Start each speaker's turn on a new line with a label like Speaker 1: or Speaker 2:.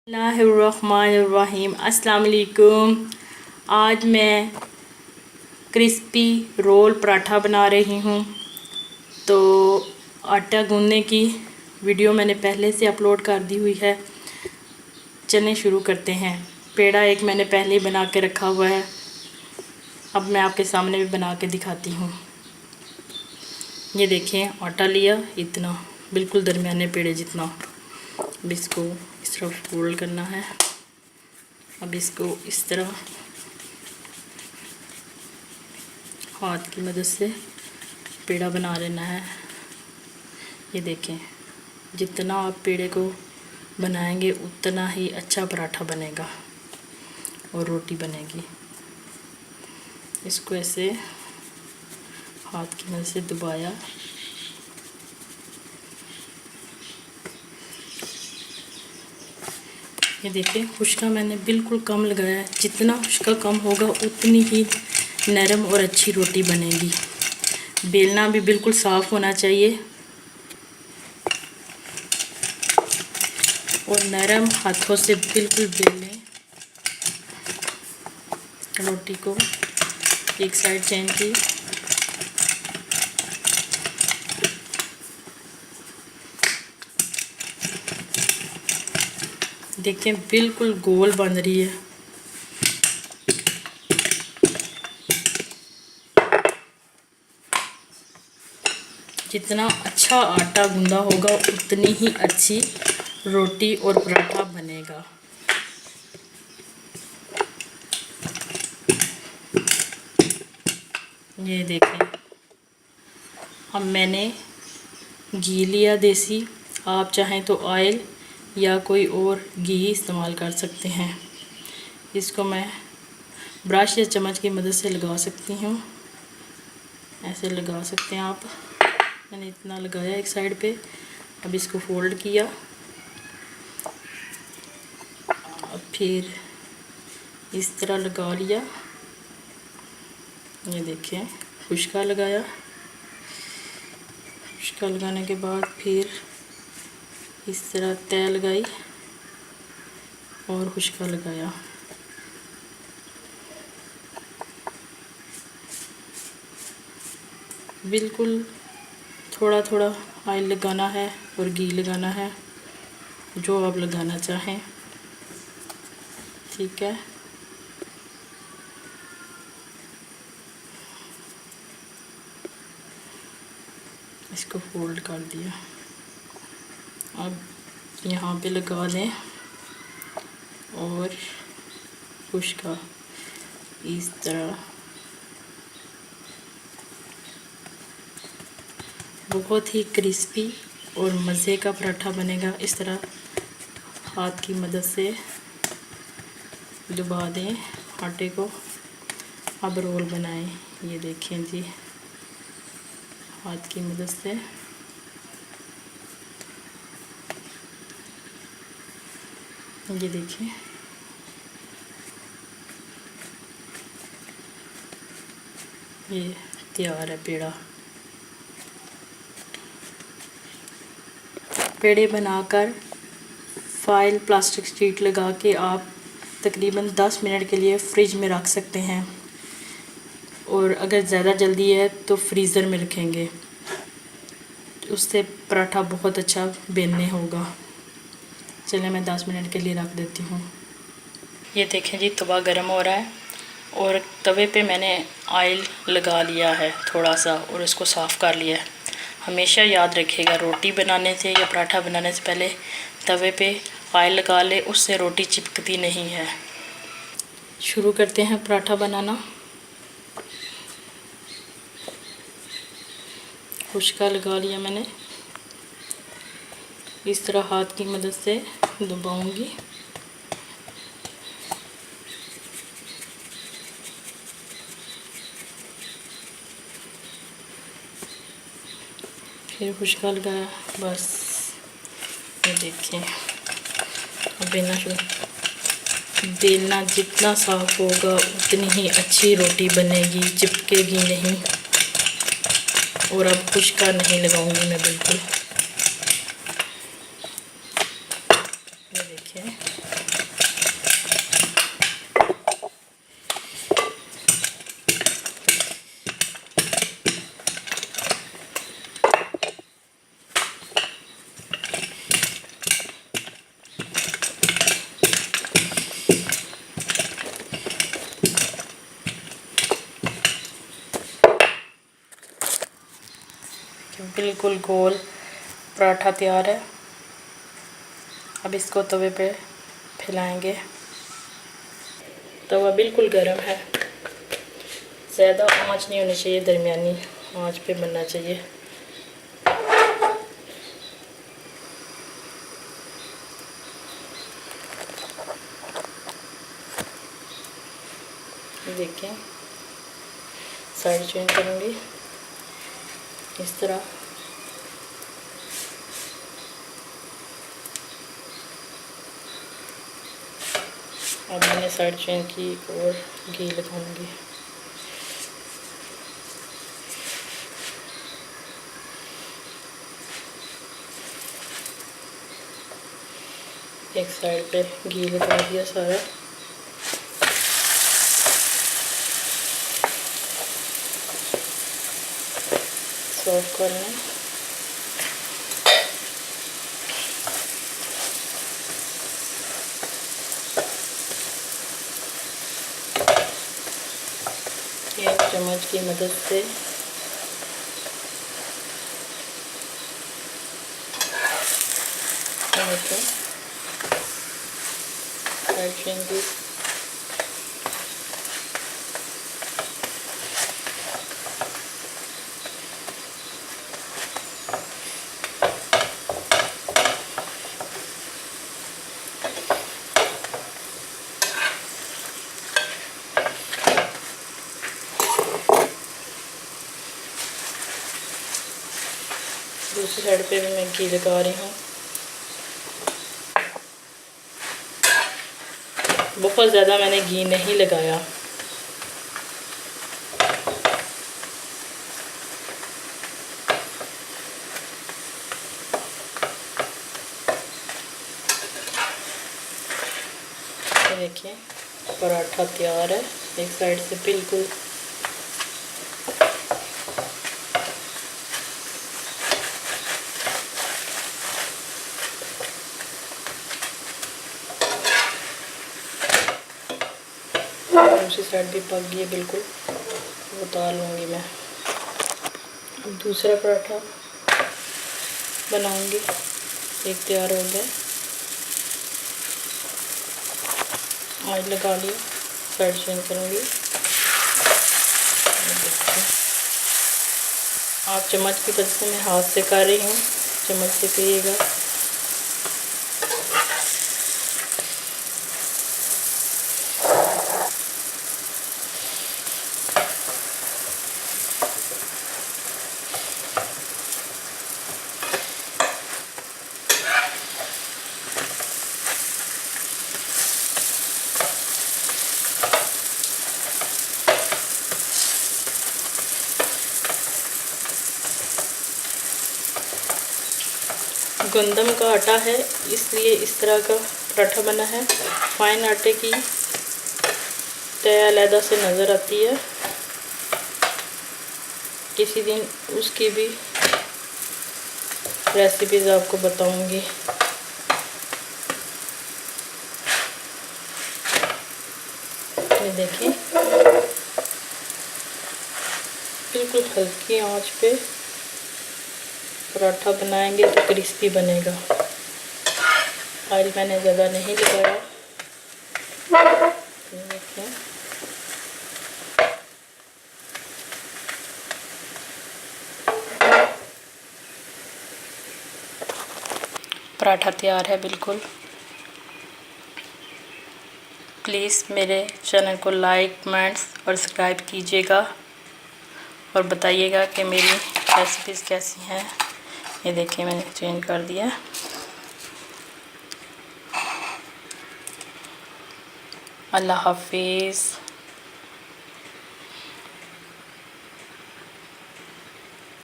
Speaker 1: बिस्मिल्लाहिर्रहमानिर्रहीम। अस्सलाम वालेकुम। आज मैं क्रिस्पी रोल पराठा बना रही हूँ। तो आटा गूंदने की वीडियो मैंने पहले से अपलोड कर दी हुई है। चलें शुरू करते हैं। पेड़ा एक मैंने पहले ही बना के रखा हुआ है। अब मैं आपके सामने भी बना के दिखाती हूँ। ये देखें, आटा लिया इतना, बिल्कुल दरमियाने पेड़े जितना। अब इसको इस तरह फोल्ड करना है। अब इसको इस तरह हाथ की मदद से पेड़ा बना लेना है। ये देखें, जितना आप पेड़े को बनाएंगे उतना ही अच्छा पराठा बनेगा और रोटी बनेगी। इसको ऐसे हाथ की मदद से दबाया। ये देखिए, खुश्का मैंने बिल्कुल कम लगाया है। जितना खुश्का कम होगा उतनी ही नरम और अच्छी रोटी बनेगी। बेलना भी बिल्कुल साफ़ होना चाहिए और नरम हाथों से बिल्कुल बेलें। रोटी को एक साइड चेंज की। देखें, बिल्कुल गोल बन रही है। जितना अच्छा आटा गूंदा होगा उतनी ही अच्छी रोटी और पराठा बनेगा। ये देखें, अब मैंने घी लिया देसी। आप चाहें तो ऑयल या कोई और घी इस्तेमाल कर सकते हैं। इसको मैं ब्रश या चम्मच की मदद से लगा सकती हूँ। ऐसे लगा सकते हैं आप। मैंने इतना लगाया एक साइड पे। अब इसको फोल्ड किया। अब फिर इस तरह लगा लिया। ये देखें, खुश्का लगाया। खुश्का लगाने के बाद फिर इस तरह तय लगाई और खुश्का लगाया। बिल्कुल थोड़ा थोड़ा ऑयल लगाना है और घी लगाना है, जो आप लगाना चाहें। ठीक है, इसको फोल्ड कर दिया। अब यहाँ पे लगा दें और खुश्का इस तरह। बहुत ही क्रिस्पी और मज़े का पराठा बनेगा। इस तरह हाथ की मदद से दबा दें आटे को। अब रोल बनाएं। ये देखें जी, हाथ की मदद से ये देखें, ये तैयार है पेड़ा। पेड़े बनाकर फाइल प्लास्टिक शीट लगा के आप तकरीबन 10 मिनट के लिए फ्रिज में रख सकते हैं। और अगर ज़्यादा जल्दी है तो फ्रीज़र में रखेंगे, उससे पराठा बहुत अच्छा बेलने होगा। चलिए मैं 10 मिनट के लिए रख देती हूँ। ये देखें जी, तवा गर्म हो रहा है और तवे पे मैंने ऑयल लगा लिया है थोड़ा सा और इसको साफ़ कर लिया है। हमेशा याद रखिएगा, रोटी बनाने से या पराठा बनाने से पहले तवे पे ऑयल लगा ले, उससे रोटी चिपकती नहीं है। शुरू करते हैं पराठा बनाना। खुश्का लगा लिया मैंने। इस तरह हाथ की मदद से दबाऊंगी। फिर खुश्का लगाया, बस। ये देखें, अब बेलना शुरू। बेलना जितना साफ़ होगा उतनी ही अच्छी रोटी बनेगी, चिपकेगी नहीं। और अब खुश्का नहीं लगाऊंगी मैं बिल्कुल। ये देखिए, बिल्कुल गोल पराठा तैयार है। अब इसको तवे पे फैलाएंगे। तवा बिल्कुल गर्म है, ज़्यादा आंच नहीं होनी चाहिए, दरमियानी आंच पे बनना चाहिए। देखें, साइड चेंज करूँगी इस तरह। अब मैंने साइड चेंज की और घी लगाऊंगी। एक साइड पे घी लगा दिया सारा। सर्व कर लें। एक चम्मच की मदद से दूसरी साइड पे भी मैं घी लगा रही हूँ। बहुत ज़्यादा मैंने घी नहीं लगाया। देखिए पराठा तैयार है, एक साइड से बिल्कुल दूसरी साइड भी पक गई है बिल्कुल। उतार लूँगी मैं। अब दूसरा पराठा बनाऊँगी। एक तैयार हो गया, ऑयल लगा लिया, साइड चेंज करूँगी। आप चम्मच की वजह से मैं हाथ से कर रही हूँ, चम्मच से करिएगा। गंदम का आटा है इसलिए इस तरह का पराठा बना है। फाइन आटे की तय अलहदा से नज़र आती है। किसी दिन उसकी भी रेसिपीज़ आपको बताऊंगी। ये देखिए बिल्कुल हल्की आंच पे पराठा बनाएंगे तो क्रिस्पी बनेगा। ऑयल मैंने ज़्यादा नहीं लगाया। देखिए पराठा तैयार है बिल्कुल। प्लीज़ मेरे चैनल को लाइक, कमेंट्स और सब्सक्राइब कीजिएगा और बताइएगा कि मेरी रेसिपीज़ कैसी हैं। ये देखिए मैंने चेंज कर दिया। अल्लाह हाफिज़।